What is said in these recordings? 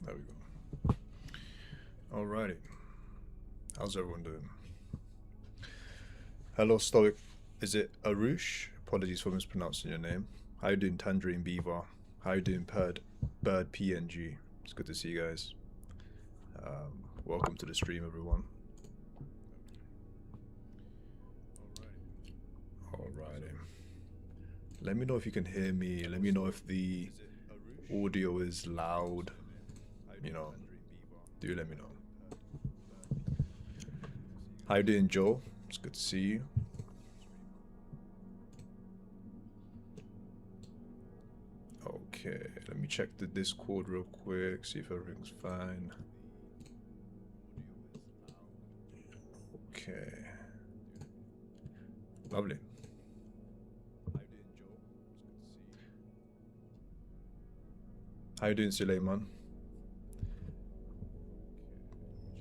There we go. Alrighty. How's everyone doing? Hello, Stoic. Is it Arush? Apologies for mispronouncing your name. How you doing, Tangerine Beaver? How you doing, Bird PNG? It's good to see you guys. Welcome to the stream, everyone. Alrighty. Let me know if you can hear me. Let me know if the audio is loud. You know, do let me know. How you doing, Joe? It's good to see you. Okay, let me check the Discord real quick, see if everything's fine. Okay. Lovely. How you doing, Suleiman?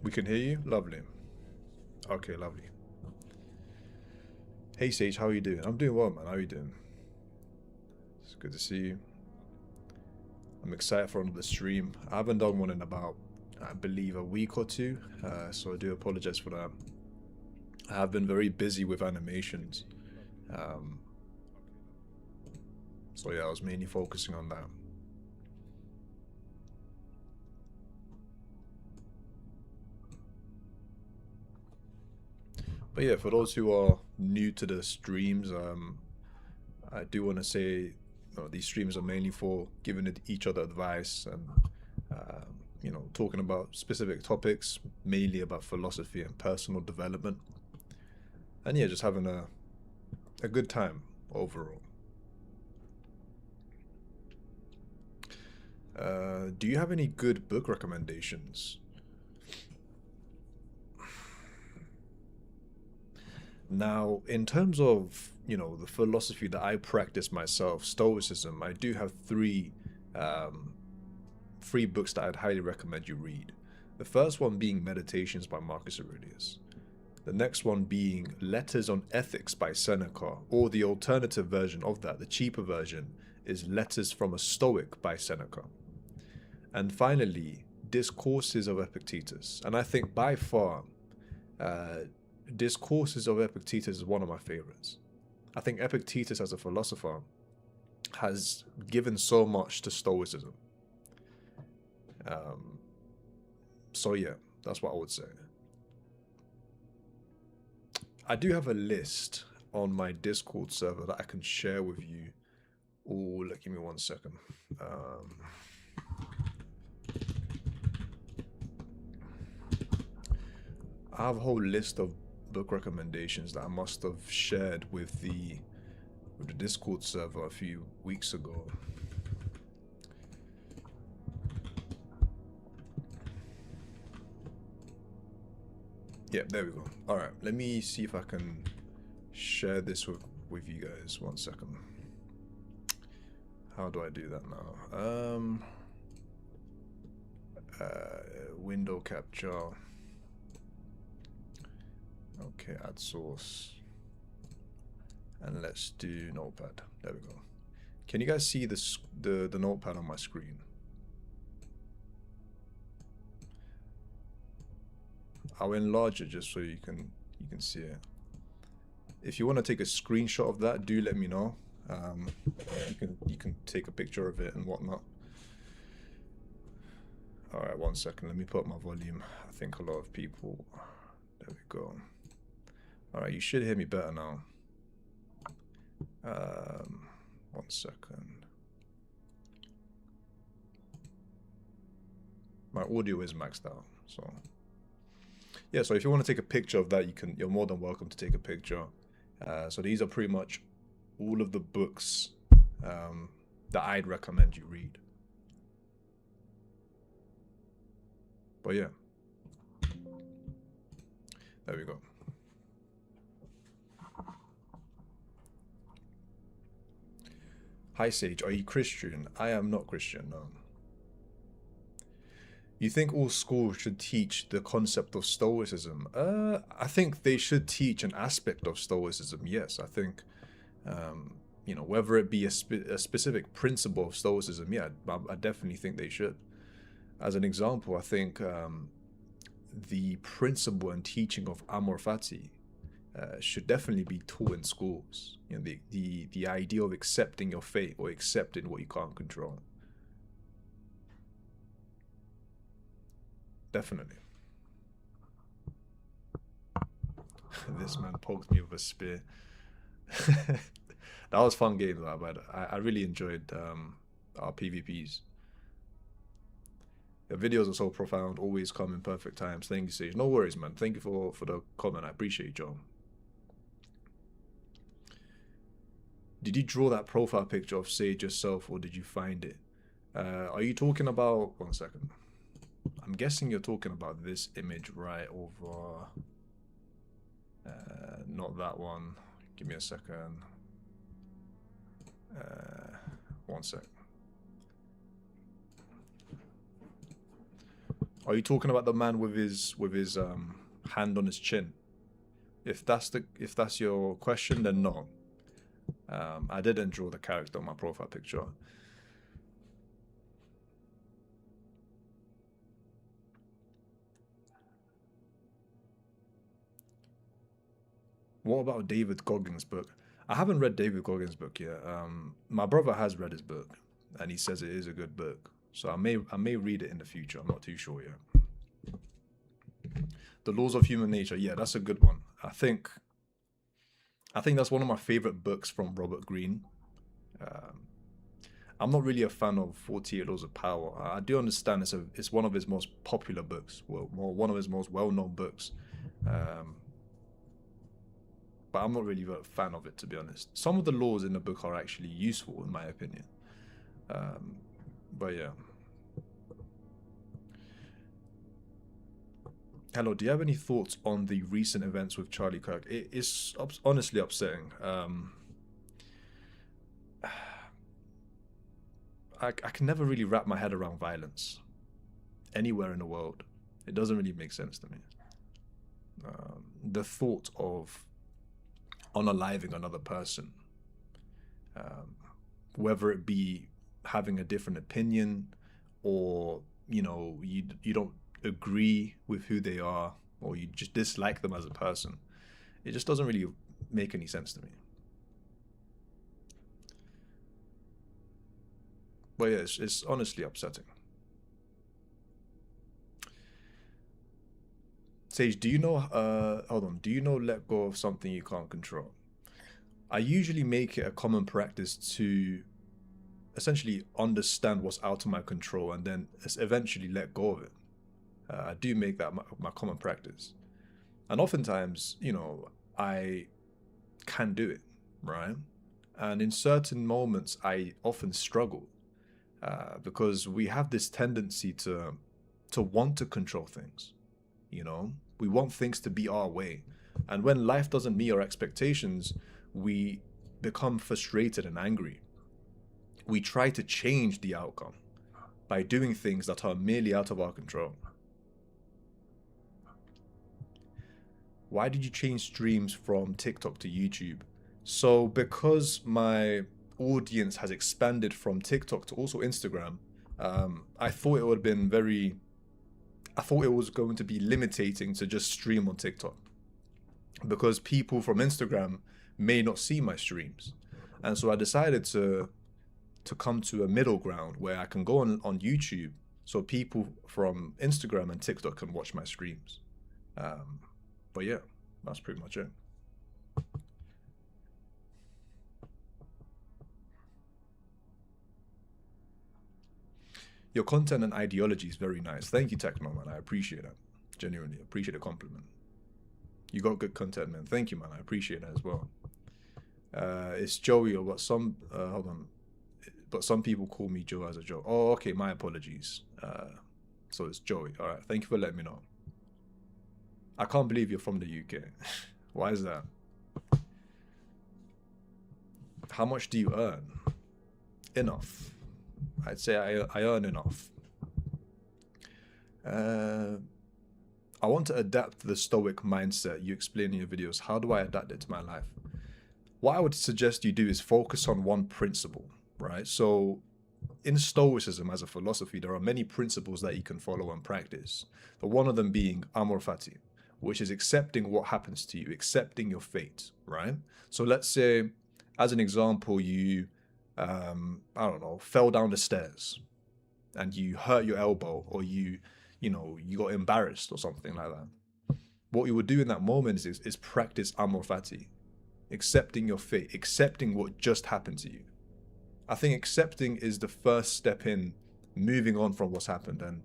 We can hear you? Lovely. Okay, lovely. Hey Sage, how are you doing? I'm doing well, man. How are you doing? It's good to see you. I'm excited for another stream. I haven't done one in about, I believe, a week or two, so I do apologize for that. I have been very busy with animations. So yeah, I was mainly focusing on that. But yeah, for those who are new to the streams, I do want to say these streams are mainly for giving each other advice and talking about specific topics, mainly about philosophy and personal development, and yeah, just having a good time overall. Do you have any good book recommendations? Now, in terms of, the philosophy that I practice myself, Stoicism, I do have three books that I'd highly recommend you read. The first one being Meditations by Marcus Aurelius. The next one being Letters on Ethics by Seneca, or the alternative version of that, the cheaper version, is Letters from a Stoic by Seneca. And finally, Discourses of Epictetus. And I think by far, Discourses of Epictetus is one of my favorites. I think Epictetus as a philosopher has given so much to Stoicism. So yeah, that's what I would say. I do have a list on my Discord server that I can share with you. Oh, give me 1 second. I have a whole list of book recommendations that I must have shared with the Discord server a few weeks ago. Yeah, there we go. Alright, let me see if I can share this with you guys. 1 second. How do I do that now? Window capture. Okay, add source. And let's do notepad. There we go. Can you guys see the notepad on my screen? I'll enlarge it just so you can see it. If you want to take a screenshot of that, do let me know. You can take a picture of it and whatnot. Alright, 1 second. Let me put my volume. I think a lot of people. There we go. Alright, you should hear me better now. 1 second. My audio is maxed out, so yeah. So if you want to take a picture of that, you're more than welcome to take a picture. So these are pretty much all of the books that I'd recommend you read. But yeah, there we go. Hi Sage, are you Christian? I am not Christian, no. You think all schools should teach the concept of Stoicism? I think they should teach an aspect of Stoicism, yes. I think, whether it be a specific principle of Stoicism, yeah, I definitely think they should. As an example, I think the principle and teaching of amor fati should definitely be taught in schools. You know, the idea of accepting your fate or accepting what you can't control. Definitely. This man poked me with a spear. That was fun game though, but I really enjoyed our PvPs. The videos are so profound, always come in perfect times. Thank you, Sage. No worries, man. Thank you for the comment. I appreciate you, John. Did you draw that profile picture of Sage yourself, or did you find it? Are you talking about... One second. I'm guessing you're talking about this image right over... not that one. Give me a second. One sec. Are you talking about the man with his hand on his chin? If that's your question, then no. I didn't draw the character on my profile picture. What about David Goggins' book? I haven't read David Goggins' book yet. My brother has read his book, and he says it is a good book. So I may read it in the future. I'm not too sure yet. The Laws of Human Nature. Yeah, that's a good one. I think that's one of my favorite books from Robert Greene. I'm not really a fan of 48 Laws of Power. I do understand it's one of his most popular books, one of his most well-known books. But I'm not really a fan of it, to be honest. Some of the laws in the book are actually useful, in my opinion. But yeah. Hello, do you have any thoughts on the recent events with Charlie Kirk? It is honestly upsetting. I can never really wrap my head around violence anywhere in the world. It doesn't really make sense to me. The thought of unaliving another person, whether it be having a different opinion, or you don't agree with who they are, or you just dislike them as a person, it just doesn't really make any sense to me. But yeah, it's honestly upsetting. Sage, do you know, hold on, do you know let go of something you can't control? I usually make it a common practice to essentially understand what's out of my control and then eventually let go of it. I do make that my common practice. And oftentimes, I can do it, right? And in certain moments, I often struggle because we have this tendency to want to control things, We want things to be our way. And when life doesn't meet our expectations, we become frustrated and angry. We try to change the outcome by doing things that are merely out of our control. Why did you change streams from TikTok to YouTube? So because my audience has expanded from TikTok to also Instagram, I thought it would have been I thought it was going to be limiting to just stream on TikTok, because people from Instagram may not see my streams. And so I decided to come to a middle ground where I can go on YouTube, so people from Instagram and TikTok can watch my streams. But yeah, that's pretty much it. Your content and ideology is very nice. Thank you, Techno, man. I appreciate that. Genuinely appreciate the compliment. You got good content, man. Thank you, man. I appreciate that as well. It's Joey, or what some hold on. But some people call me Joe as a joke. Oh, okay, my apologies. So it's Joey. All right, thank you for letting me know. I can't believe you're from the UK. Why is that? How much do you earn? Enough. I'd say I earn enough. I want to adapt the Stoic mindset you explain in your videos. How do I adapt it to my life? What I would suggest you do is focus on one principle, right? So in Stoicism as a philosophy, there are many principles that you can follow and practice. But one of them being amor fati, which is accepting what happens to you, accepting your fate, right? So let's say, as an example, you, I don't know, fell down the stairs and you hurt your elbow, or you got embarrassed or something like that. What you would do in that moment is practice amor fati, accepting your fate, accepting what just happened to you. I think accepting is the first step in moving on from what's happened, and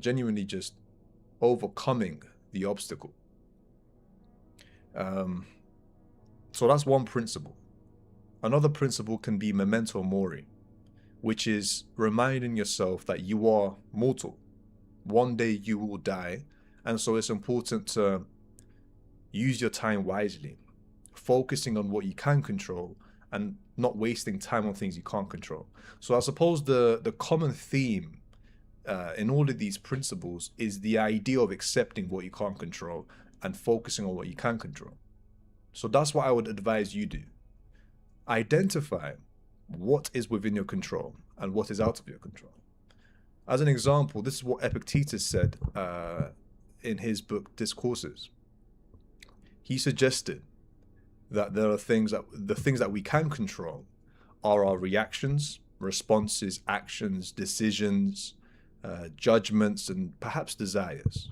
genuinely just overcoming the obstacle. So that's one principle. Another principle can be memento mori, which is reminding yourself that you are mortal. One day you will die, and so it's important to use your time wisely, focusing on what you can control and not wasting time on things you can't control. So I suppose the common theme in all of these principles is the idea of accepting what you can't control and focusing on what you can control. So that's what I would advise you do. Identify what is within your control and what is out of your control. As an example, this is what Epictetus said in his book Discourses. He suggested that the things that we can control are our reactions, responses, actions, decisions, judgments, and perhaps desires.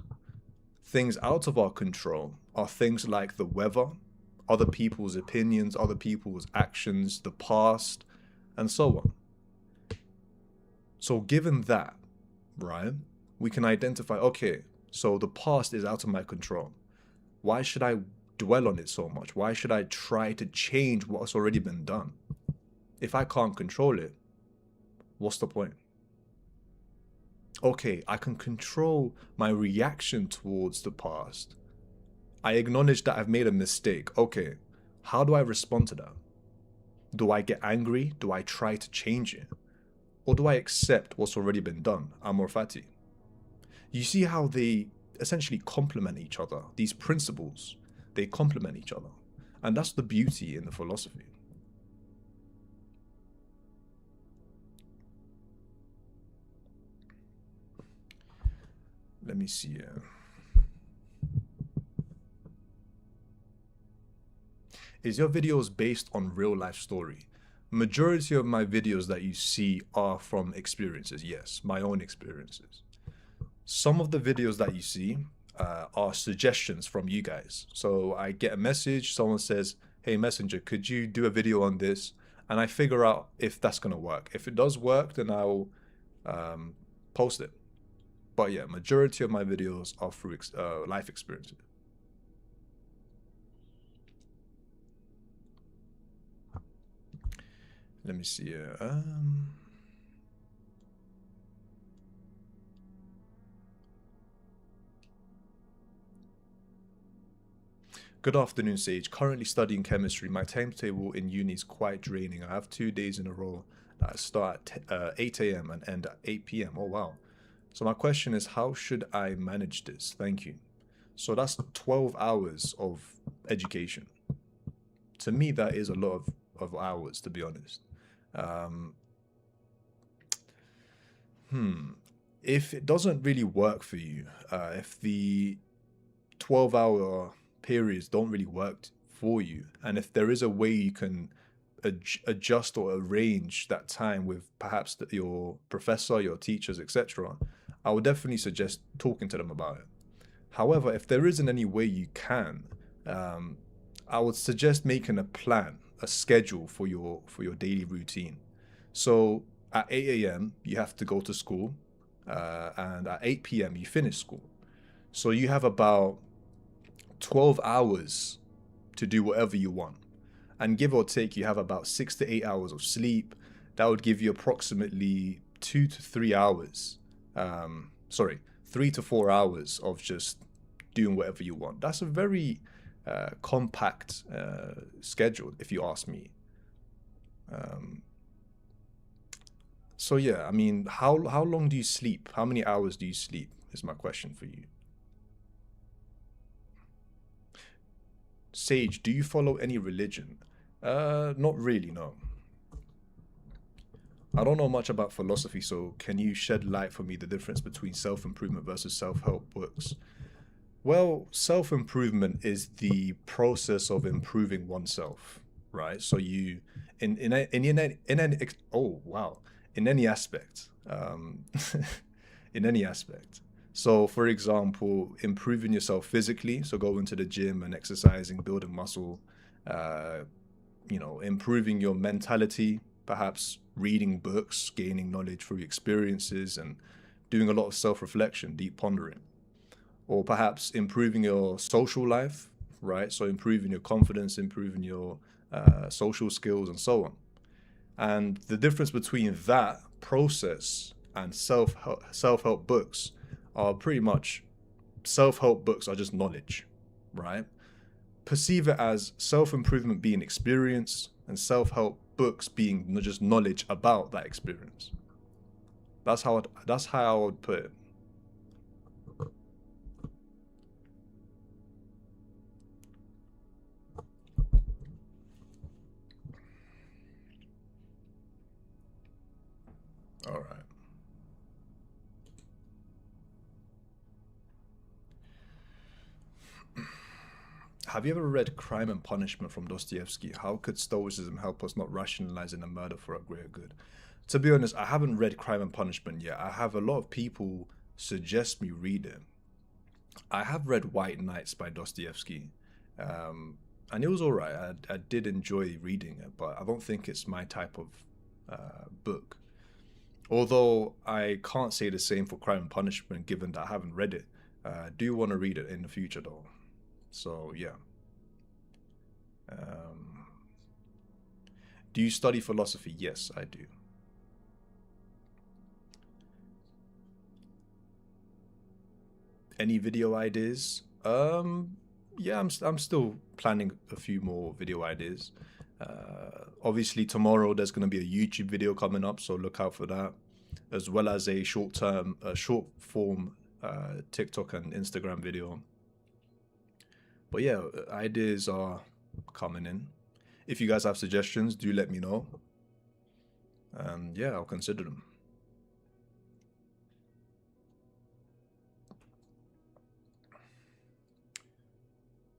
Things out of our control are things like the weather, other people's opinions, other people's actions, the past, and so on. So given that, right, we can identify, okay, so the past is out of my control. Why should I dwell on it so much? Why should I try to change what's already been done? If I can't control it, what's the point? Okay, I can control my reaction towards the past. I acknowledge that I've made a mistake. Okay, how do I respond to that? Do I get angry? Do I try to change it? Or do I accept what's already been done? Amor fati. You see how they essentially complement each other. These principles, they complement each other. And that's the beauty in the philosophy. Let me see. Is your videos based on real life story? Majority of my videos that you see are from experiences. Yes, my own experiences. Some of the videos that you see are suggestions from you guys. So I get a message, someone says, hey Messenger, could you do a video on this? And I figure out if that's gonna work. If it does work, then I'll post it. But yeah, majority of my videos are through life experiences. Let me see here. Good afternoon, Sage. Currently studying chemistry. My timetable in uni is quite draining. I have 2 days in a row that I start at 8 a.m. and end at 8 p.m. Oh, wow. So my question is, how should I manage this? Thank you. So that's 12 hours of education. To me, that is a lot of hours, to be honest. If it doesn't really work for you, if the 12-hour periods don't really work for you, and if there is a way you can adjust or arrange that time with perhaps your professor, your teachers, etc., I would definitely suggest talking to them about it. However, if there isn't any way you can, I would suggest making a plan, a schedule for your daily routine. So at 8 a.m. you have to go to school, and at 8 p.m. you finish school. So you have about 12 hours to do whatever you want. And give or take, you have about 6 to 8 hours of sleep. That would give you approximately 2 to 3 hours. 3 to 4 hours of just doing whatever you want. That's a very compact schedule, if you ask me. So yeah, I mean, how long do you sleep? How many hours do you sleep is my question for you. Sage, do you follow any religion? Not really, no. I don't know much about philosophy, so can you shed light for me the difference between self-improvement versus self-help books? Well, self-improvement is the process of improving oneself, right? So you, in any oh wow, in any aspect, in any aspect. So, for example, improving yourself physically, so going to the gym and exercising, building muscle, uh, improving your mentality, perhaps reading books, gaining knowledge through experiences, and doing a lot of self-reflection, deep pondering, or perhaps improving your social life, right? So improving your confidence, improving your social skills, and so on. And the difference between that process and self help books are pretty much, self help books are just knowledge, right? Perceive it as self improvement being experience and self help books being just knowledge about that experience. That's how I would put it. All right. Have you ever read Crime and Punishment from Dostoevsky? How could Stoicism help us not rationalizing a murder for a greater good? To be honest, I haven't read Crime and Punishment yet. I have a lot of people suggest me read it. I have read White Nights by Dostoevsky, um, and it was all right. I did enjoy reading it, but I don't think it's my type of book. Although I can't say the same for Crime and Punishment, given that I haven't read it. I do want to read it in the future, though. So yeah. Um, do you study philosophy? Yes, I do. Any video ideas? Yeah, I'm still planning a few more video ideas. Obviously, tomorrow there's going to be a YouTube video coming up, so look out for that, as well as a short form TikTok and Instagram video. But yeah, ideas are coming in. If you guys have suggestions, do let me know. And yeah, I'll consider them.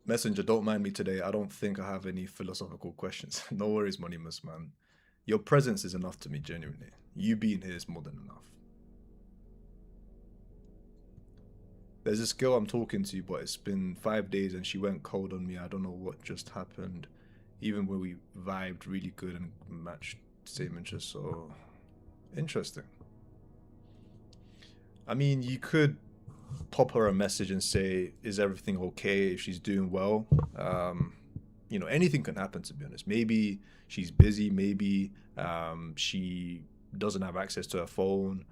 Messenger, don't mind me today. I don't think I have any philosophical questions. No worries, Monimus, man. Your presence is enough to me, genuinely. You being here is more than enough. There's this girl I'm talking to, but it's been 5 days and she went cold on me. I don't know what just happened. Even when we vibed really good and matched same interests, so interesting. I mean, you could pop her a message and say, "Is everything okay? If she's doing well." Anything can happen. To be honest, maybe she's busy. Maybe she doesn't have access to her phone.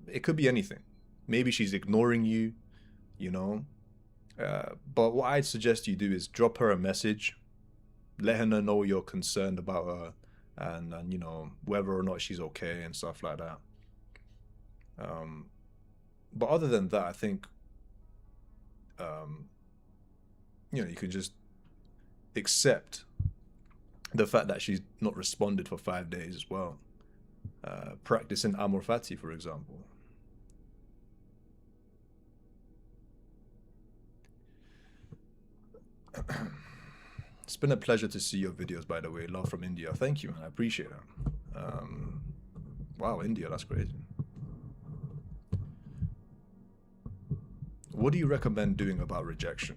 It could be anything. Maybe she's ignoring you. You know. But what I'd suggest you do is drop her a message, let her know you're concerned about her, and whether or not she's okay and stuff like that. Um, but other than that, I think um, you can just accept the fact that she's not responded for 5 days as well. Practicing amor fati, for example. It's been a pleasure to see your videos, by the way. Love from India. Thank you, man. I appreciate that. Wow, India, that's crazy. What do you recommend doing about rejection?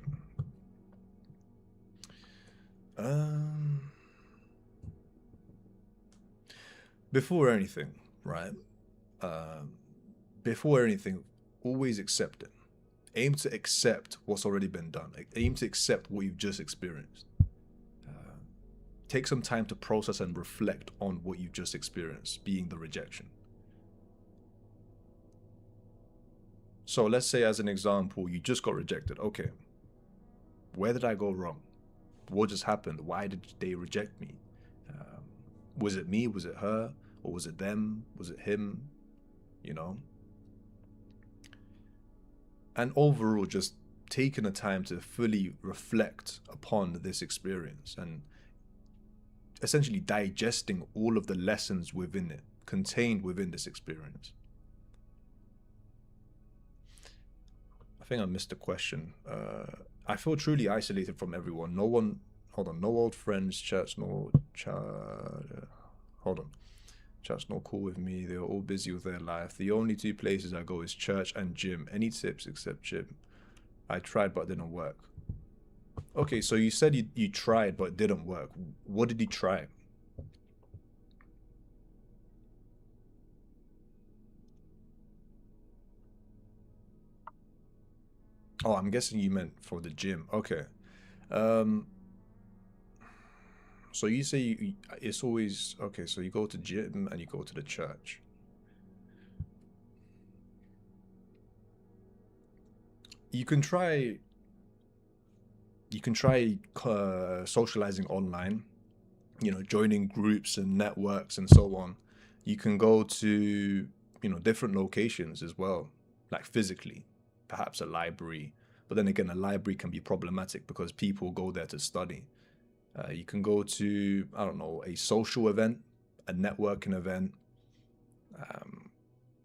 Um, before anything, right? Um, before anything, always accept it. Aim to accept what's already been done. Aim to accept what you've just experienced. Uh, Take some time to process and reflect on what you've just experienced, being the rejection. So let's say, as an example, you just got rejected. Okay, where did I go wrong? What just happened? Why did they reject me? Um, was it me? Was it her? Or was it them? Was it him? You know? And overall, just taking the time to fully reflect upon this experience and essentially digesting all of the lessons within it. contained within this experience. I think I missed the question. I feel truly isolated from everyone. No one, hold on, no old friends, church, no hold on. Church not cool with me. They're all busy with their life. The only two places I go is church and gym. Any tips except gym? I tried but didn't work. Okay, so you said you tried but it didn't work. What did you try? Oh, I'm guessing you meant for the gym. Okay. Um, so you say it's always okay. So you go to gym and you go to the church. You can try. You can try socializing online. You know, joining groups and networks and so on. You can go to different locations as well, like physically, perhaps a library. But then again, a library can be problematic because people go there to study. You can go to, I don't know, a social event, a networking event, um,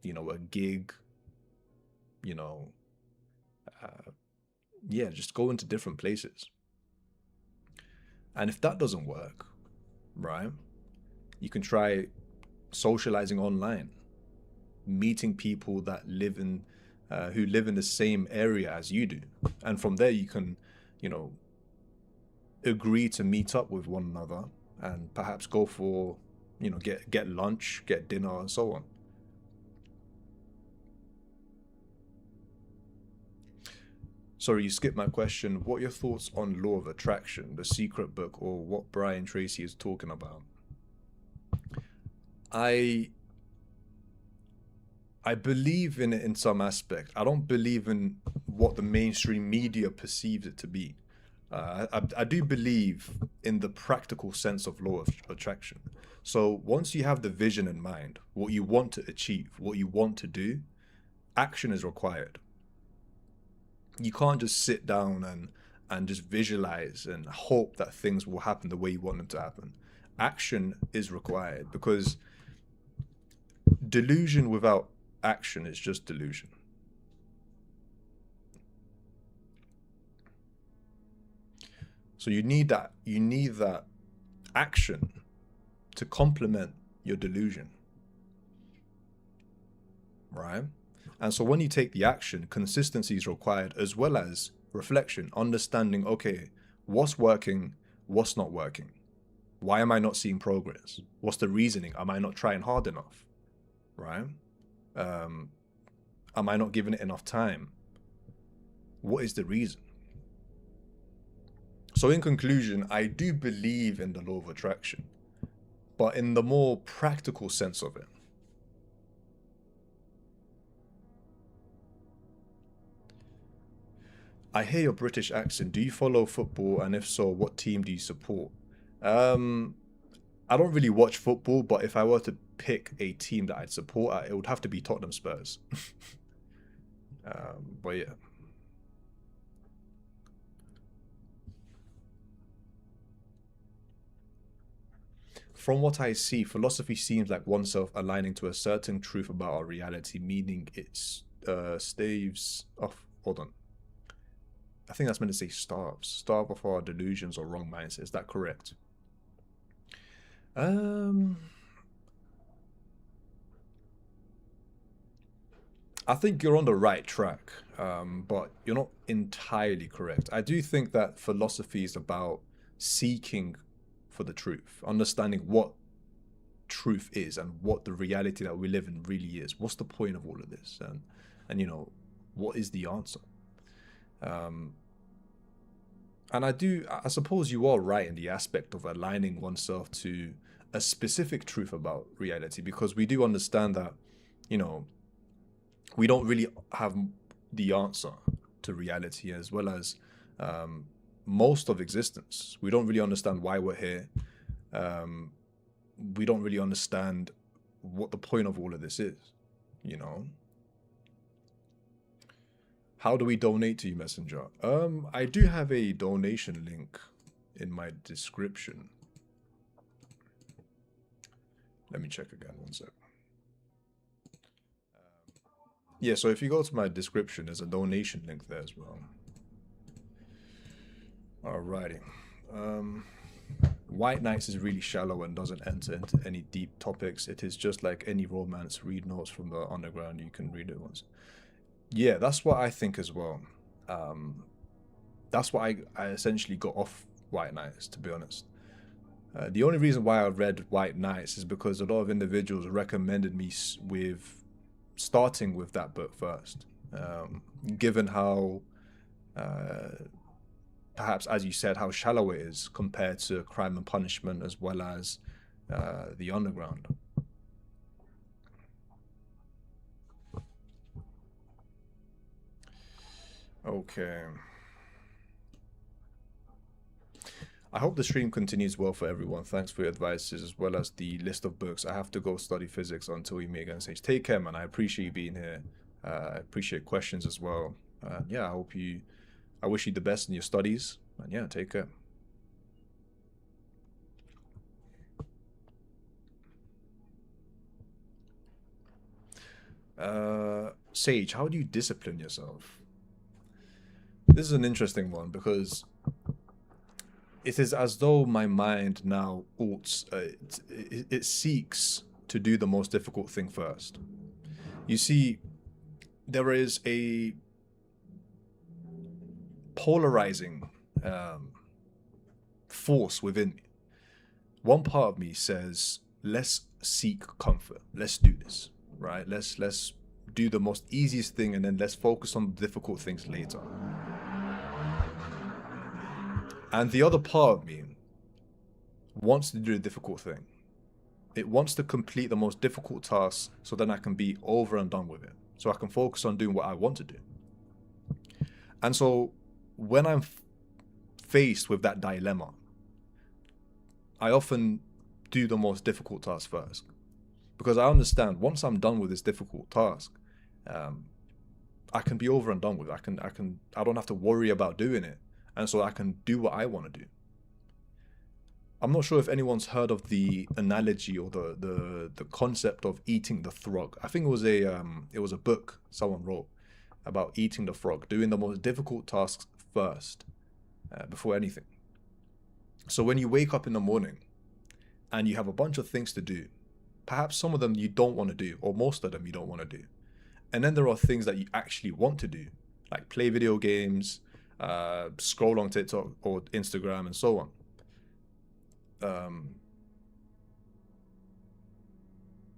a gig, you know, uh, yeah, just go into different places. And if that doesn't work, right, you can try socializing online, meeting people that who live in the same area as you do. And from there, you can, you know, agree to meet up with one another and perhaps go for, get lunch, get dinner, and so on. Sorry, you skipped my question. What are your thoughts on Law of Attraction, the secret book, or what Brian Tracy is talking about? I I believe in it in some aspect. I don't believe in what the mainstream media perceives it to be. I do believe in the practical sense of law of attraction. So once you have the vision in mind, what you want to achieve, what you want to do, action is required. You can't just sit down and just visualize and hope that things will happen the way you want them to happen. Action is required because delusion without action is just delusion. So you need that action to complement your delusion, right? And so when you take the action, consistency is required as well as reflection, understanding, okay, what's working, what's not working? Why am I not seeing progress? What's the reasoning? Am I not trying hard enough? Right? Um, am I not giving it enough time? What is the reason? So in conclusion, I do believe in the law of attraction, but in the more practical sense of it. I hear your British accent. Do you follow football? And if so, what team do you support? Um, I don't really watch football, but if I were to pick a team that I'd support, it would have to be Tottenham Spurs. But yeah. From what I see, philosophy seems like oneself aligning to a certain truth about our reality, meaning it's staves. Oh, hold on. I think that's meant to say starve of our delusions or wrong mindsets. Is that correct? Um, I think you're on the right track, but you're not entirely correct. I do think that philosophy is about seeking for the truth, understanding what truth is and what the reality that we live in really is. What's the point of all of this? And what is the answer? Um, and I suppose you are right in the aspect of aligning oneself to a specific truth about reality, because we do understand that, you know, we don't really have the answer to reality as well as um, most of existence. We don't really understand why we're here. Um, we don't really understand what the point of all of this is, you know? How do we donate to you, Messenger? I do have a donation link in my description. Let me check again, one sec. Yeah, so if you go to my description, there's a donation link there as well. Alrighty. Um, White Nights is really shallow and doesn't enter into any deep topics. It is just like any romance. Read notes from the underground. You can read it once. Yeah, that's what I think as well. Um, that's what I essentially got off White Nights, to be honest. The only reason why I read White Nights is because a lot of individuals recommended me with starting with that book first. Given how, uh, perhaps as you said, how shallow it is compared to Crime and Punishment as well as The Underground. Okay. I hope the stream continues well for everyone. Thanks for your advices as well as the list of books. I have to go study physics until we meet again. Sage, take care, man. I appreciate you being here. I appreciate questions as well. Yeah, I wish you the best in your studies. And yeah, take care. Sage, how do you discipline yourself? This is an interesting one because it is as though my mind now it seeks to do the most difficult thing first. You see, there is a polarizing force within me. One part of me says, let's seek comfort. Let's do this, right? Let's do the most easiest thing and then let's focus on difficult things later. And the other part of me wants to do the difficult thing. It wants to complete the most difficult task so then I can be over and done with it. So I can focus on doing what I want to do. And so when I'm faced with that dilemma, I often do the most difficult task first. Because I understand once I'm done with this difficult task, I can be over and done with it. I don't have to worry about doing it. And so I can do what I want to do. I'm not sure if anyone's heard of the analogy or the concept of eating the frog. I think it was a book someone wrote about eating the frog, doing the most difficult tasks first before anything. So when you wake up in the morning and you have a bunch of things to do, perhaps some of them you don't want to do, or most of them you don't want to do. And then there are things that you actually want to do, like play video games, scroll on TikTok or Instagram and so on.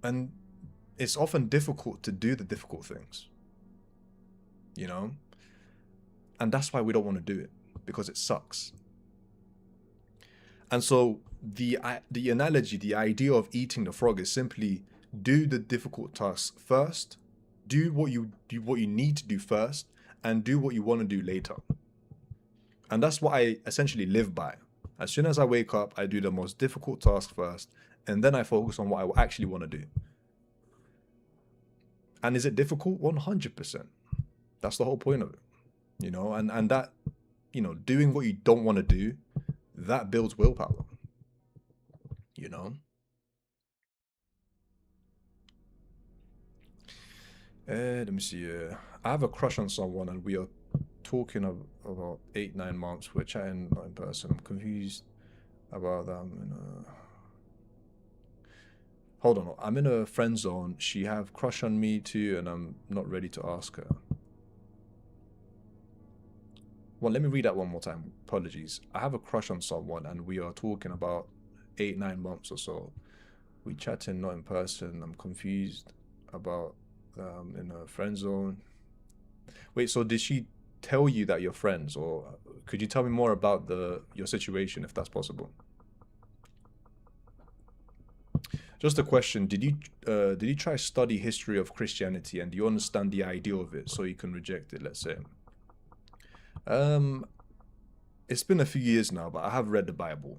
And it's often difficult to do the difficult things, you know? And that's why we don't want to do it, because it sucks. And so the analogy, the idea of eating the frog is simply do the difficult tasks first, do what you need to do first, and do what you want to do later. And that's what I essentially live by. As soon as I wake up, I do the most difficult task first, and then I focus on what I actually want to do. And is it difficult? 100%. That's the whole point of it, you know. And that, you know, doing what you don't want to do, that builds willpower, you know. Let me see. I have a crush on someone, and we are talking about 8-9 months. We're chatting in person. I'm confused about them. Hold on, I'm in a friend zone. She have crush on me too, and I'm not ready to ask her. Well, let me read that one more time. Apologies. I have a crush on someone, and we are talking about 8-9 months or so. We chatting not in person. I'm confused about in a friend zone. Wait, so did she tell you that you're friends, or could you tell me more about your situation if that's possible? Just a question: did you try study history of Christianity, and do you understand the idea of it so you can reject it? Let's say. It's been a few years now, but I have read the Bible.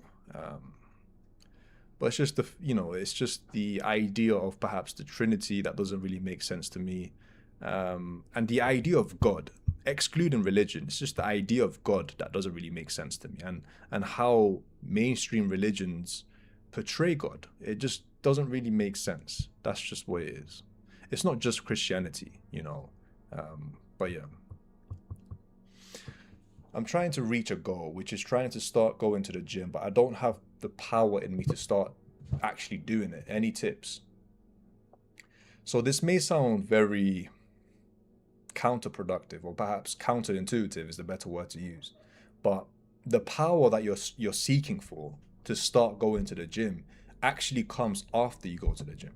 But it's just it's just the idea of perhaps the Trinity that doesn't really make sense to me, and the idea of God, excluding religion. It's just the idea of God that doesn't really make sense to me, and how mainstream religions portray God. It just doesn't really make sense. That's just what it is. it's not just Christianity, but yeah, I'm trying to reach a goal, which is trying to start going to the gym, but I don't have the power in me to start actually doing it. Any tips? So this may sound very counterproductive, or perhaps counterintuitive is the better word to use. But the power that you're seeking for to start going to the gym actually comes after you go to the gym.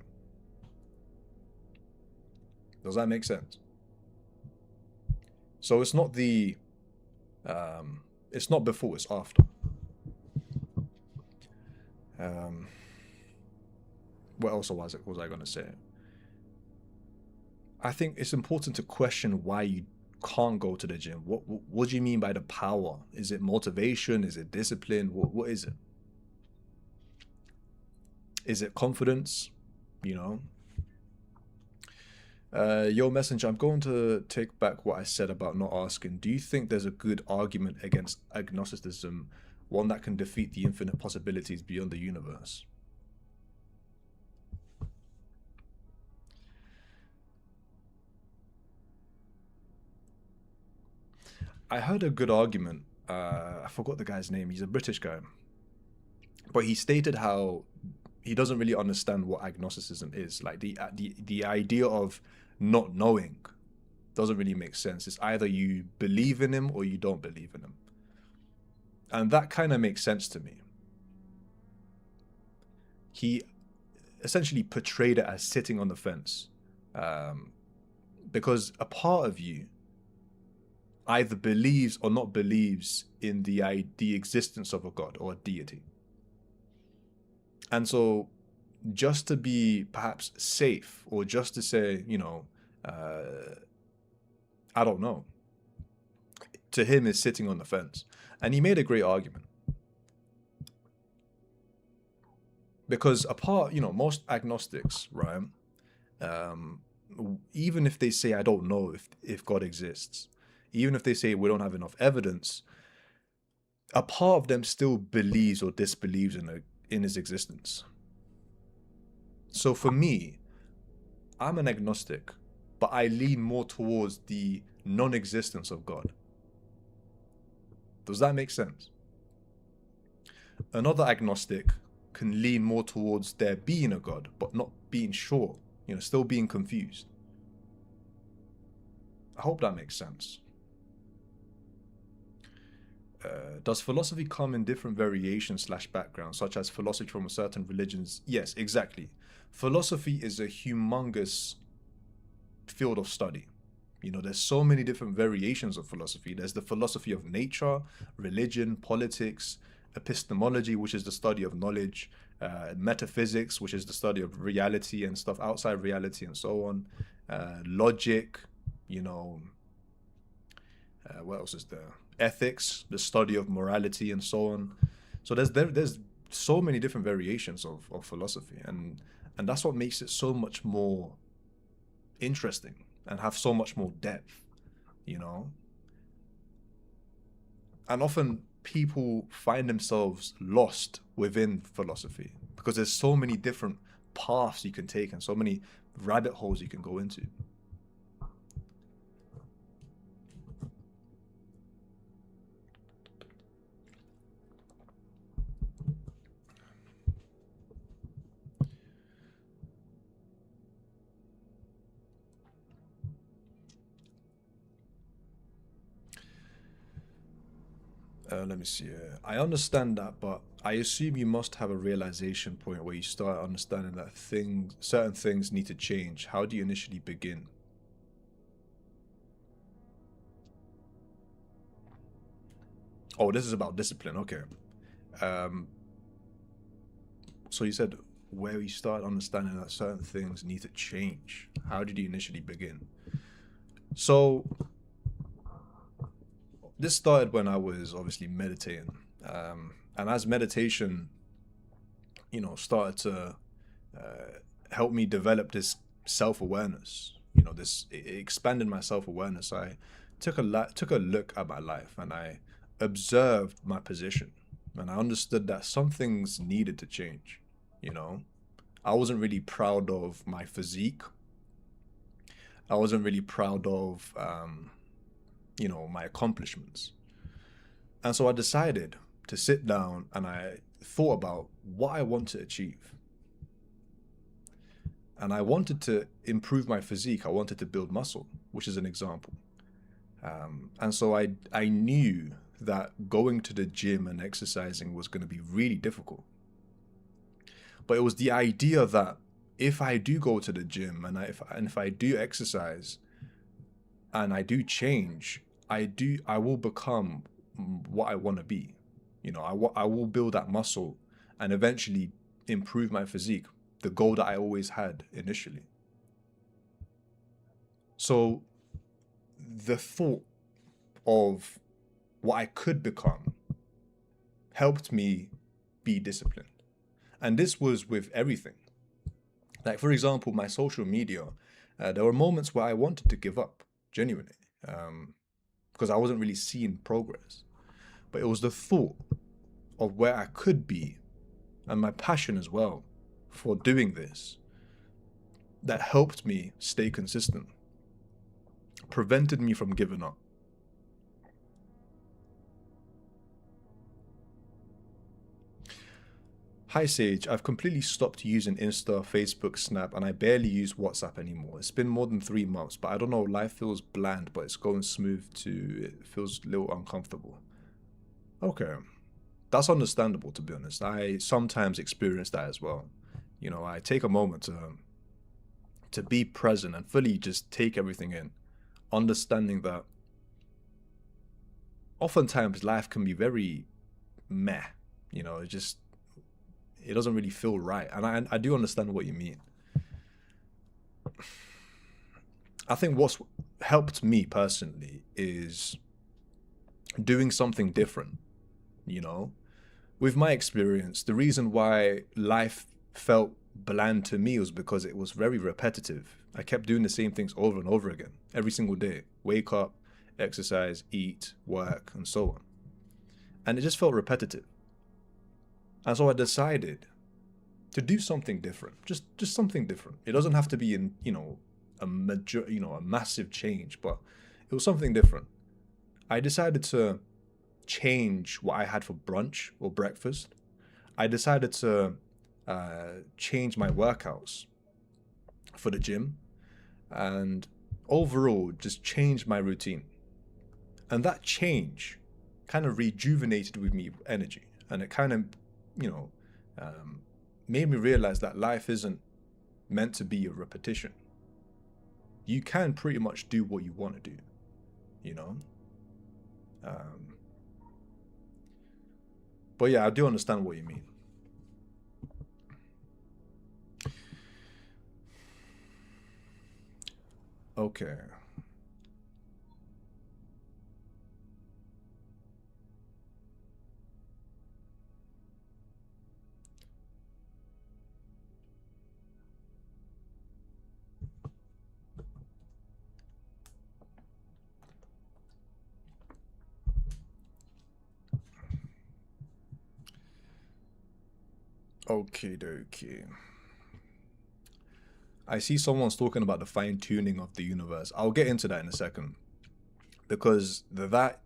Does that make sense? So it's not before, it's after. What else was I going to say? I think it's important to question why you can't go to the gym. What do you mean by the power? Is it motivation? Is it discipline? What is it? Is it confidence? You know? Yo, Messenger, I'm going to take back what I said about not asking. Do you think there's a good argument against agnosticism, one that can defeat the infinite possibilities beyond the universe? I heard a good argument. I forgot the guy's name. He's a British guy. But he stated how he doesn't really understand what agnosticism is. Like the idea of not knowing doesn't really make sense. It's either you believe in him or you don't believe in him. And that kind of makes sense to me. He essentially portrayed it as sitting on the fence. Because a part of you either believes or not believes in the existence of a god or a deity. And so just to be perhaps safe, or just to say, I don't know, to him is sitting on the fence. And he made a great argument. Because most agnostics, right, even if they say, I don't know if God exists, even if they say we don't have enough evidence, a part of them still believes or disbelieves in his existence. So for me, I'm an agnostic, but I lean more towards the non-existence of God. Does that make sense? Another agnostic can lean more towards there being a God, but not being sure, still being confused. I hope that makes sense. Does philosophy come in different variations / backgrounds, such as philosophy from certain religions? Yes, exactly. Philosophy is a humongous field of study. There's so many different variations of philosophy. There's the philosophy of nature, religion, politics, epistemology, which is the study of knowledge, metaphysics, which is the study of reality and stuff outside reality and so on, logic, what else is there? Ethics, the study of morality and so on. So there's so many different variations of philosophy, and that's what makes it so much more interesting and have so much more depth, And often people find themselves lost within philosophy because there's so many different paths you can take and so many rabbit holes you can go into. Let me see. I understand that, but I assume you must have a realization point where you start understanding that certain things need to change. How do you initially begin? Oh, this is about discipline. Okay. So you said where you start understanding that certain things need to change. How did you initially begin? So this started when I was obviously meditating, and as meditation, started to help me develop this self-awareness. It expanded my self-awareness. I took a look at my life, and I observed my position, and I understood that some things needed to change. I wasn't really proud of my physique. I wasn't really proud of, my accomplishments. And so I decided to sit down and I thought about what I want to achieve. And I wanted to improve my physique. I wanted to build muscle, which is an example. And so I knew that going to the gym and exercising was going to be really difficult. But it was the idea that if I do go to the gym and if I do exercise and I do change, I will become what I want to be. I will build that muscle and eventually improve my physique, the goal that I always had initially. So the thought of what I could become helped me be disciplined. And this was with everything. Like, for example, my social media, there were moments where I wanted to give up, genuinely, because I wasn't really seeing progress. But it was the thought of where I could be and my passion as well for doing this that helped me stay consistent, prevented me from giving up. Hi Sage, I've completely stopped using Insta, Facebook, Snap, and I barely use WhatsApp anymore. It's been more than 3 months, but I don't know, life feels bland, but it's going smooth too. It feels a little uncomfortable. Okay, that's understandable, to be honest. I sometimes experience that as well. I take a moment to be present and fully just take everything in, understanding that oftentimes life can be very meh. It doesn't really feel right. And I do understand what you mean. I think what's helped me personally is doing something different, With my experience, the reason why life felt bland to me was because it was very repetitive. I kept doing the same things over and over again, every single day. Wake up, exercise, eat, work, and so on. And it just felt repetitive. And so I decided to do something different, just something different. It doesn't have to be in, a massive change, but it was something different. I decided to change what I had for brunch or breakfast. I decided to change my workouts for the gym and overall just change my routine. And that change kind of rejuvenated with me energy, and it kind of, made me realize that life isn't meant to be a repetition. You can pretty much do what you want to do, But yeah, I do understand what you mean. Okay. Okay, dokie. I see someone's talking about the fine tuning of the universe. I'll get into that in a second, because the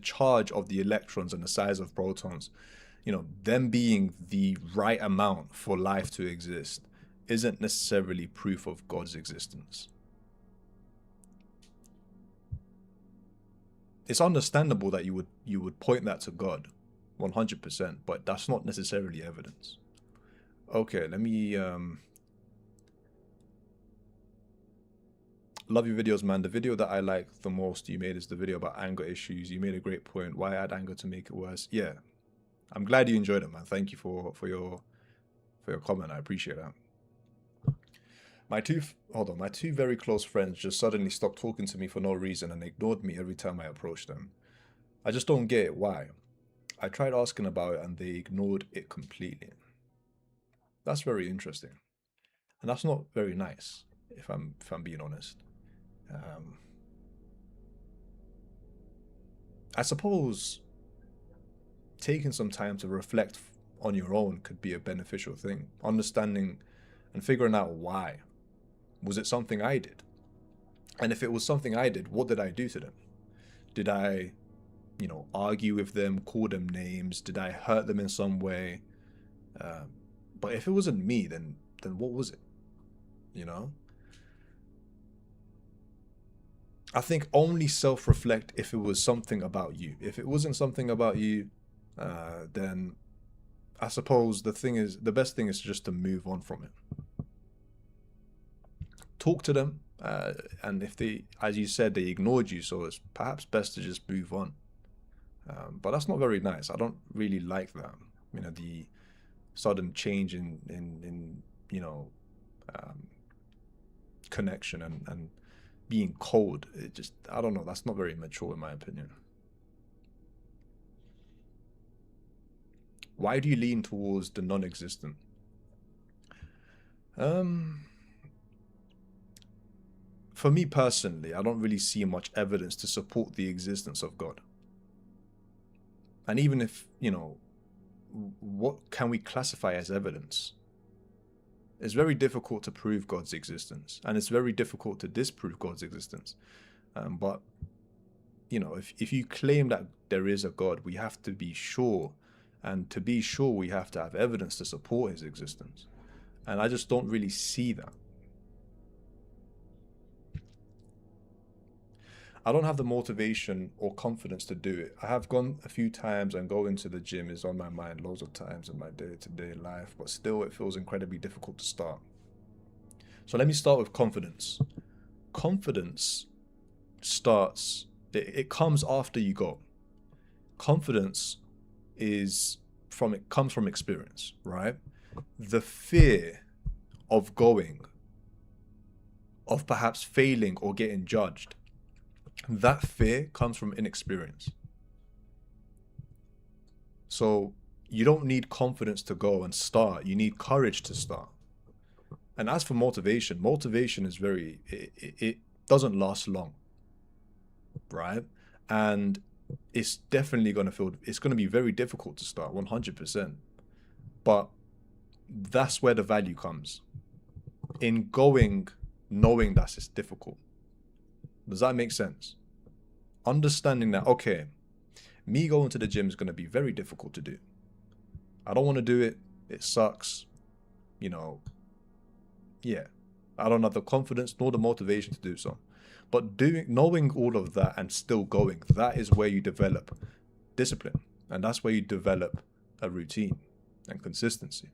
charge of the electrons and the size of protons, them being the right amount for life to exist, isn't necessarily proof of God's existence. It's understandable that you would point that to God, 100%, but that's not necessarily evidence. Okay, let me love your videos, man. The video that I like the most you made is the video about anger issues. You made a great point. Why add anger to make it worse? Yeah, I'm glad you enjoyed it, man. Thank you for your comment. I appreciate that. My two very close friends just suddenly stopped talking to me for no reason and ignored me every time I approached them. I just don't get it. Why? I tried asking about it and they ignored it completely. That's very interesting, and that's not very nice, if I'm being honest. I suppose taking some time to reflect on your own could be a beneficial thing. Understanding and figuring out why. Was it something I did? And if it was something I did, what did I do to them? Did I, argue with them, call them names? Did I hurt them in some way? But if it wasn't me, then what was it? You know? I think only self-reflect if it was something about you. If it wasn't something about you, then I suppose the best thing is just to move on from it. Talk to them, and if they, as you said, they ignored you, so it's perhaps best to just move on. But that's not very nice. I don't really like that. The sudden change in connection and being cold. It just, I don't know. That's not very mature in my opinion. Why do you lean towards the non-existent? For me personally, I don't really see much evidence to support the existence of God. And even if, what can we classify as evidence? It's very difficult to prove God's existence, and it's very difficult to disprove God's existence. But, if you claim that there is a God, we have to be sure. And to be sure, we have to have evidence to support his existence. And I just don't really see that. I don't have the motivation or confidence to do it. I have gone a few times, and going to the gym is on my mind loads of times in my day-to-day life, but still it feels incredibly difficult to start. So let me start with confidence. Confidence starts, it comes after you go. Confidence comes from experience, right? The fear of going, of perhaps failing or getting judged, that fear comes from inexperience. So you don't need confidence to go and start. You need courage to start. And as for motivation is it doesn't last long, right? And it's definitely it's going to be very difficult to start, 100%. But that's where the value comes. In going, knowing that it's difficult. Does that make sense? Understanding that, okay, me going to the gym is going to be very difficult to do. I don't want to do it. It sucks. Yeah. I don't have the confidence nor the motivation to do so. But knowing all of that and still going, that is where you develop discipline. And that's where you develop a routine and consistency.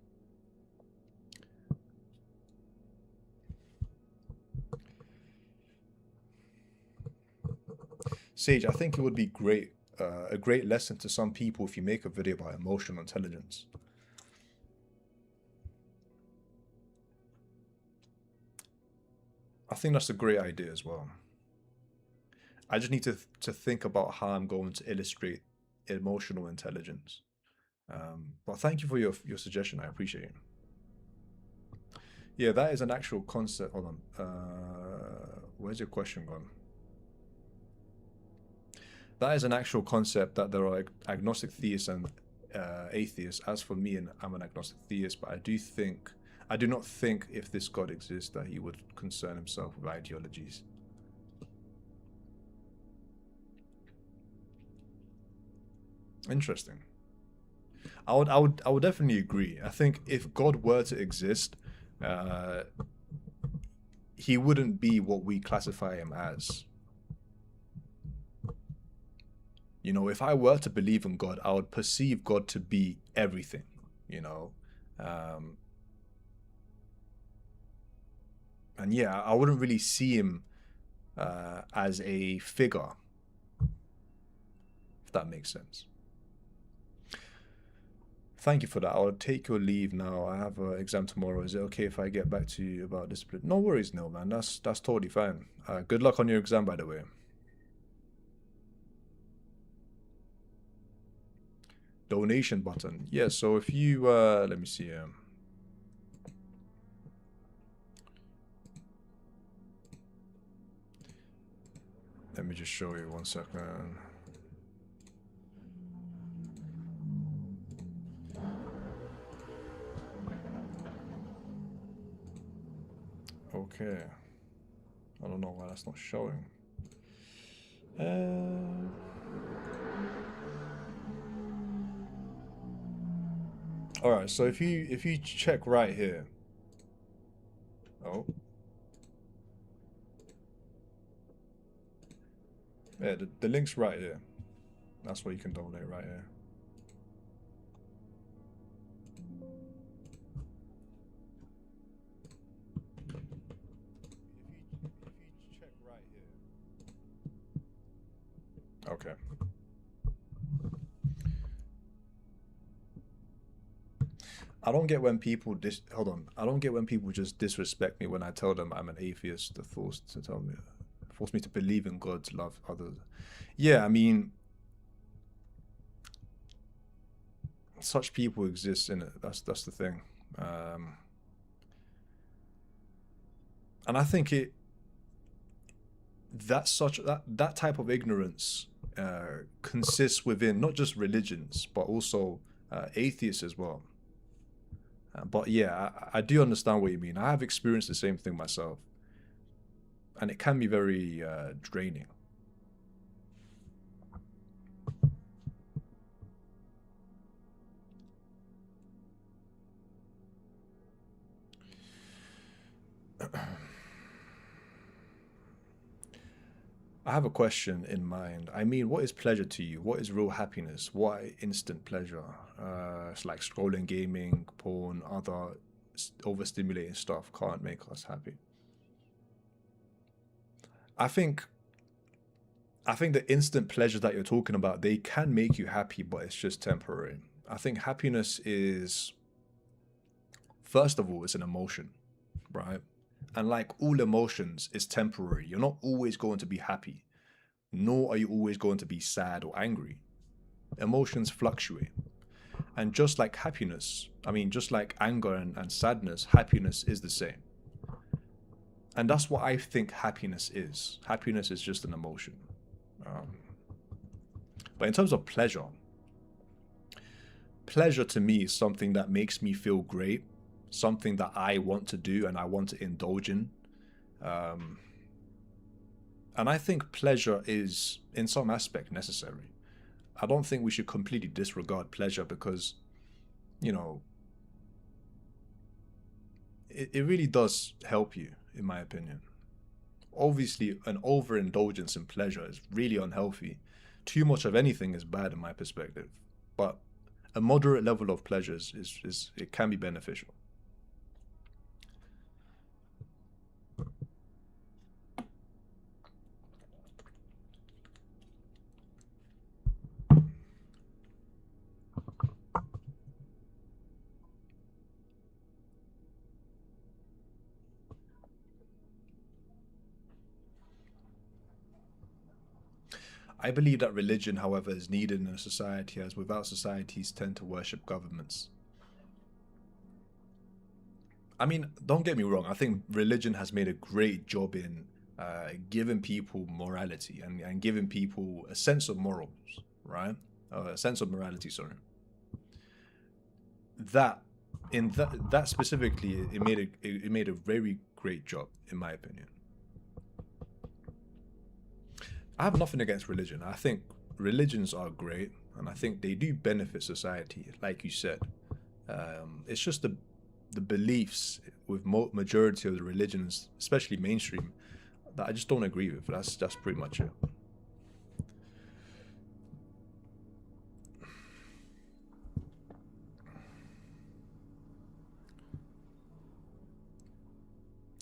Sage, I think it would be a great lesson to some people if you make a video about emotional intelligence. I think that's a great idea as well. I just need to think about how I'm going to illustrate emotional intelligence. But thank you for your suggestion. I appreciate it. Yeah, that is an actual concept. Hold on. Where's your question gone? That is an actual concept that there are agnostic theists and atheists. As for me, and I'm an agnostic theist, but I do not think if this God exists that he would concern himself with ideologies. Interesting. I would definitely agree. I think if God were to exist, he wouldn't be what we classify him as. If I were to believe in God, I would perceive God to be everything, and yeah, I wouldn't really see him as a figure, if that makes sense. Thank you for that. I'll take your leave now. I have an exam tomorrow. Is it okay if I get back to you about discipline? No worries, Neil, man. That's totally fine. Good luck on your exam, by the way. Donation button. Yeah, so if you, let me see. Let me just show you 1 second. Okay. I don't know why that's not showing. Uh, all right. So if you check right here. Oh, yeah. The link's right here. That's where you can donate right here. If you check right here. Okay. I don't get when people hold on. I don't get when people just disrespect me when I tell them I'm an atheist. They're forced to tell me, force me to believe in God, to love others. Yeah, I mean, such people exist in it. That's the thing. Um, and I think that type of ignorance consists within not just religions but also atheists as well. But yeah, I do understand what you mean. I have experienced the same thing myself, and it can be very draining. I have a question in mind. I mean, what is pleasure to you? What is real happiness? What instant pleasure? It's like scrolling, gaming, porn, other overstimulating stuff can't make us happy. I think I think the instant pleasure that you're talking about, they can make you happy, but it's just temporary. I think happiness is, first of all, it's an emotion, right? And like all emotions, it's temporary. You're not always going to be happy, nor are you always going to be sad or angry. Emotions fluctuate. And just like happiness, I mean, just like anger and sadness, happiness is the same. And that's what I think happiness is. Happiness is just an emotion. Um, but in terms of pleasure, pleasure to me is something that makes me feel great, something that I want to do and I want to indulge in. Um, and I think pleasure is, in some aspect, necessary. I don't think we should completely disregard pleasure because, you know, it really does help you, in my opinion. Obviously, an overindulgence in pleasure is really unhealthy. Too much of anything is bad, in my perspective. But a moderate level of pleasures is it can be beneficial. I believe that religion, however, is needed in a society, as without societies tend to worship governments. I mean, don't get me wrong. I think religion has made a great job in giving people morality and giving people a sense of morals, right? A sense of morality. Sorry. That in that specifically, it made a very great job, in my opinion. I have nothing against religion. I think religions are great, and I think they do benefit society, like you said. It's just the beliefs with majority of the religions, especially mainstream, that I just don't agree with. That's pretty much it.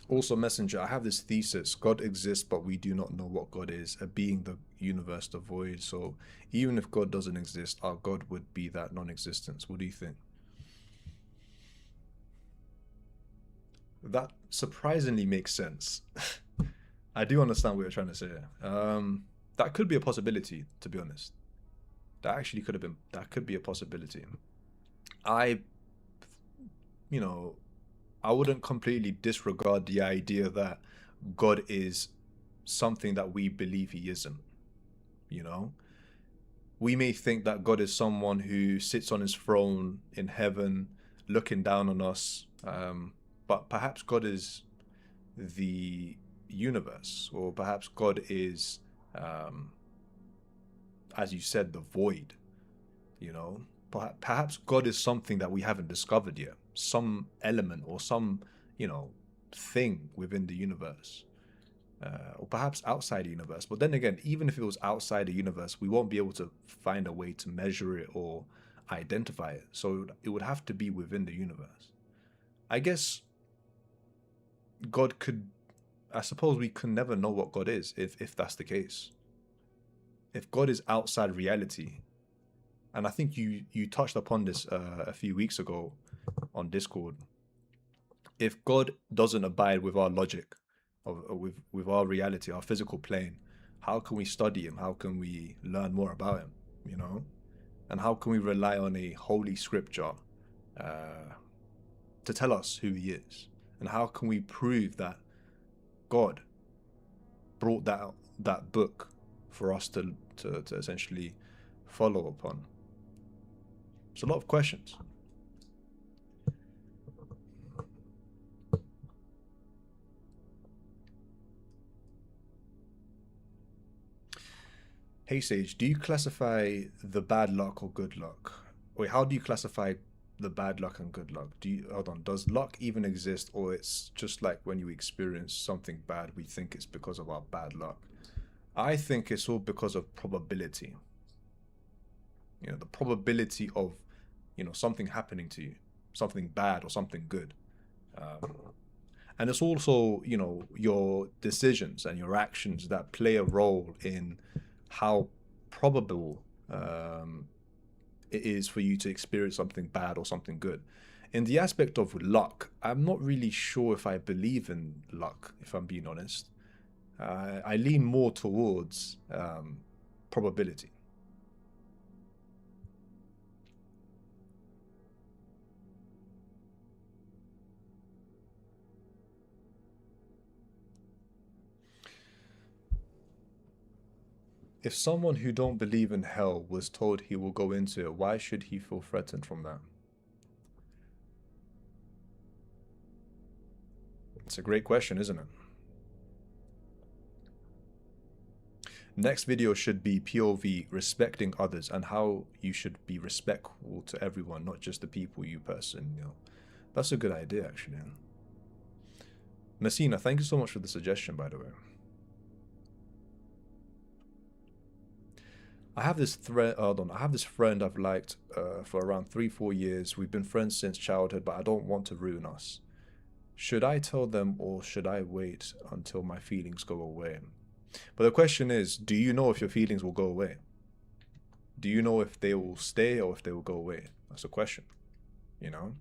Also, Messenger, I have this thesis: God exists, but we do not know what God is, a being the universe, the void. So, even if God doesn't exist, our God would be that non-existence. What do you think? That surprisingly makes sense. I do understand what you're trying to say. That could be a possibility, to be honest. That actually could have been. That could be a possibility. I, you know, I wouldn't completely disregard the idea that God is something that we believe He isn't. You know, we may think that God is someone who sits on His throne in heaven, looking down on us. But perhaps God is. the universe, or perhaps God is, um, as you said, the void. You know, perhaps God is something that we haven't discovered yet, some element or some, you know, thing within the universe, or perhaps outside the universe. But then again, even if it was outside the universe, we won't be able to find a way to measure it or identify it. So it would have to be within the universe. I guess God could. I suppose we can never know what God is if that's the case. If God is outside reality, and I think you touched upon this a few weeks ago on Discord. If God doesn't abide with our logic, or with our reality, our physical plane, how can we study Him? How can we learn more about Him? You know, and how can we rely on a holy scripture uh, to tell us who He is? And how can we prove that God brought that book for us to essentially follow upon? It's a lot of questions. Hey Sage, do you classify the bad luck or good luck? Wait, how do you classify the bad luck and good luck? Do you hold on? Does luck even exist, or it's just like when you experience something bad, we think it's because of our bad luck? I think it's all because of probability. You know, the probability of, you know, something happening to you, something bad or something good. Um, and it's also, you know, your decisions and your actions that play a role in how probable it is for you to experience something bad or something good. In the aspect of luck, I'm not really sure if I believe in luck, if I'm being honest. I lean more towards probability. If someone who don't believe in hell was told he will go into it, why should he feel threatened from that? It's a great question, isn't it? Next video should be POV, respecting others, and how you should be respectful to everyone, not just the people you person, you know. That's a good idea, actually. Messina, thank you so much for the suggestion, by the way. I have this I have this friend I've liked for around 3-4 years. We've been friends since childhood, but I don't want to ruin us. Should I tell them, or should I wait until my feelings go away? But the question is, do you know if your feelings will go away? Do you know if they will stay or if they will go away? That's the question, you know?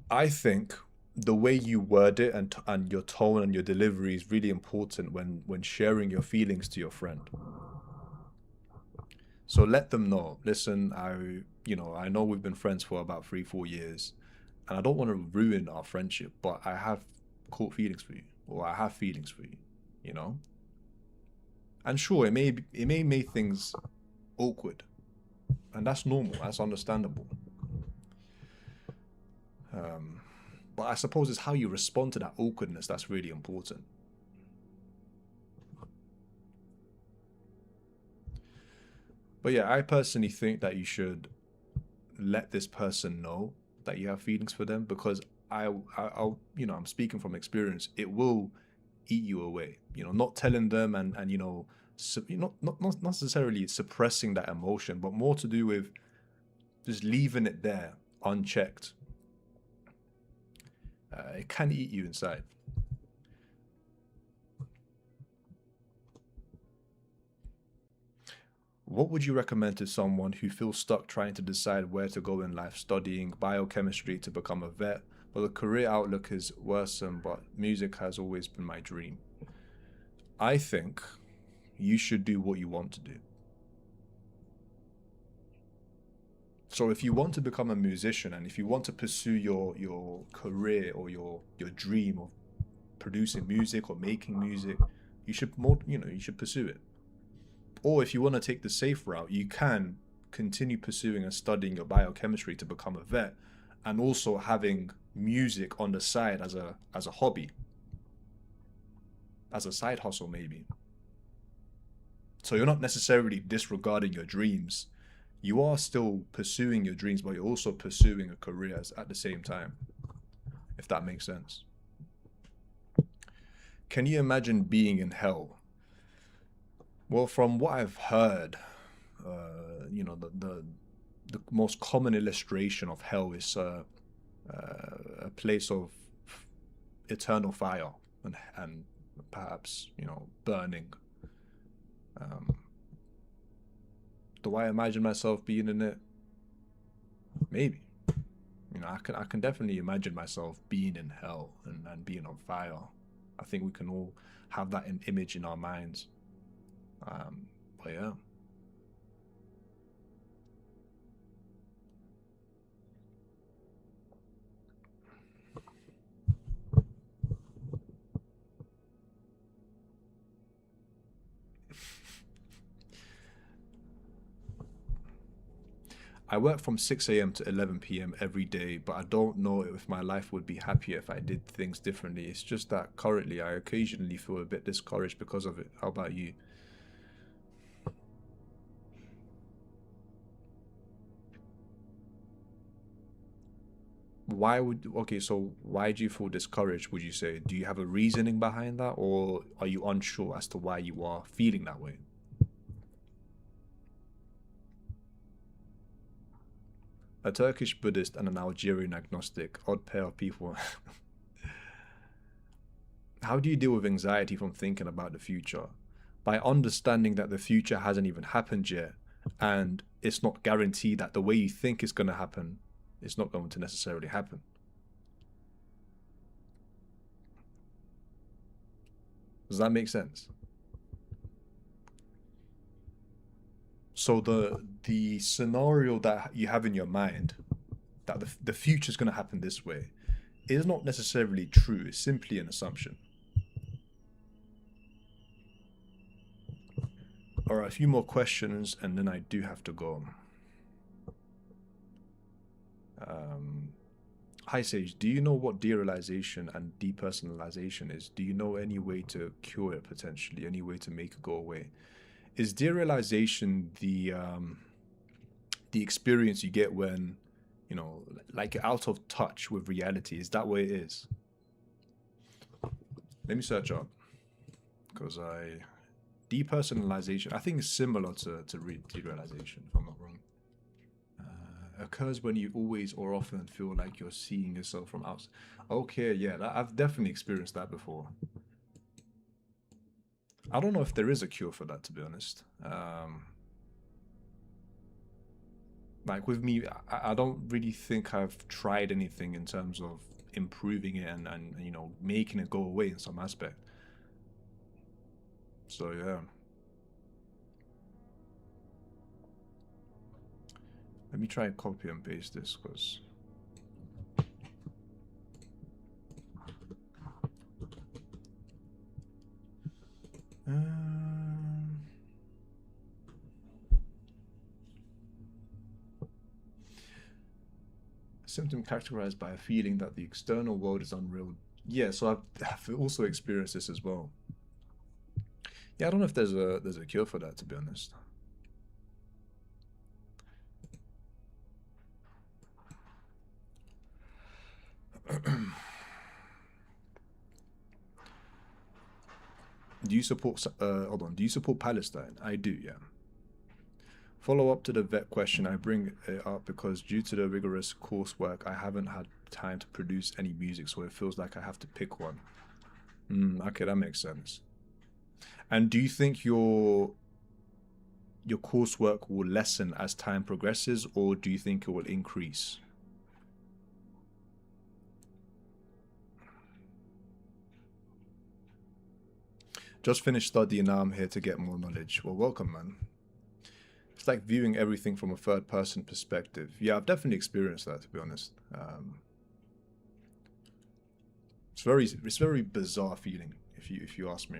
I think the way you word it and your tone and your delivery is really important when sharing your feelings to your friend. So let them know, listen, I know we've been friends for about 3-4 years, and I don't want to ruin our friendship, but I have caught feelings for you, or I have feelings for you, you know? And sure, it may make things awkward, and that's normal, that's understandable. But I suppose it's how you respond to that awkwardness that's really important. But yeah, I personally think that you should let this person know that you have feelings for them, because I'll I'm speaking from experience. It will eat you away. You know, not telling them and not necessarily suppressing that emotion, but more to do with just leaving it there unchecked. It can eat you inside. What would you recommend to someone who feels stuck trying to decide where to go in life, studying biochemistry to become a vet, but the career outlook is worrisome, but music has always been my dream? I think you should do what you want to do. So if you want to become a musician, and if you want to pursue your career or your dream of producing music or making music, you should pursue it. Or if you want to take the safe route, you can continue pursuing and studying your biochemistry to become a vet, and also having music on the side as a hobby, as a side hustle maybe. So you're not necessarily disregarding your dreams. You are still pursuing your dreams, but you're also pursuing a career at the same time, if that makes sense. Can you imagine being in hell? Well, from what I've heard, the most common illustration of hell is a place of eternal fire and perhaps burning. Um, do I imagine myself being in it? Maybe. I can definitely imagine myself being in hell and being on fire. I think we can all have that image in our minds. But yeah. I work from 6 a.m. to 11 p.m. every day, but I don't know if my life would be happier if I did things differently. It's just that currently I occasionally feel a bit discouraged because of it. How about you? So why do you feel discouraged, would you say? Do you have a reasoning behind that, or are you unsure as to why you are feeling that way? A Turkish Buddhist and an Algerian agnostic, odd pair of people. How do you deal with anxiety from thinking about the future? By understanding that the future hasn't even happened yet, and it's not guaranteed that the way you think it's going to happen, it's not going to necessarily happen. Does that make sense? So the scenario that you have in your mind, that the future is going to happen this way, is not necessarily true. It's simply an assumption. All right, a few more questions, and then I do have to go. Um, Hi Sage, do you know what derealization and depersonalization is? Do you know any way to cure it potentially? Any way to make it go away? Is derealization the experience you get when, like you're out of touch with reality? Is that what it is? Let me search up because I depersonalization. I think it's similar to derealization, if I'm not wrong. Occurs when you always or often feel like you're seeing yourself from outside. Okay, yeah, I've definitely experienced that before. I don't know if there is a cure for that, to be honest. Like with me, I don't really think I've tried anything in terms of improving it and making it go away in some aspect. So yeah, let me try and copy and paste this because symptom characterized by a feeling that the external world is unreal. Yeah, so I've also experienced this as well. Yeah, I don't know if there's a cure for that, to be honest. Do you support? Hold on. Do you support Palestine? I do. Yeah. Follow up to the vet question. I bring it up because due to the rigorous coursework, I haven't had time to produce any music, so it feels like I have to pick one. Okay, that makes sense. And do you think your coursework will lessen as time progresses, or do you think it will increase? Just finished studying, now I'm here to get more knowledge. Well, welcome, man. It's like viewing everything from a third person perspective. Yeah, I've definitely experienced that, to be honest. It's very bizarre feeling if you ask me.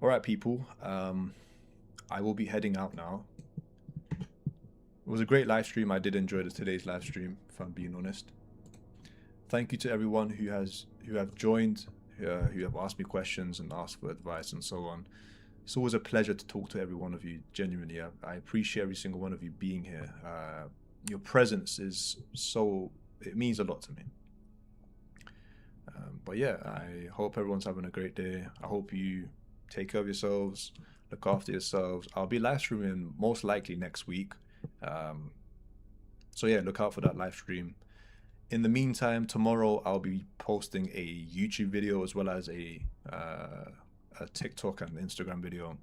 All right, people. I will be heading out now. was a great live stream. I did enjoy today's live stream, if I'm being honest. Thank you to everyone who have joined, who have asked me questions and asked for advice and so on. It's always a pleasure to talk to every one of you. Genuinely, I appreciate every single one of you being here. Your presence it means a lot to me. But yeah, I hope everyone's having a great day. I hope you take care of yourselves, look after yourselves. I'll be live streaming most likely next week. So yeah, look out for that live stream. In the meantime, tomorrow I'll be posting a YouTube video as well as a TikTok and Instagram video.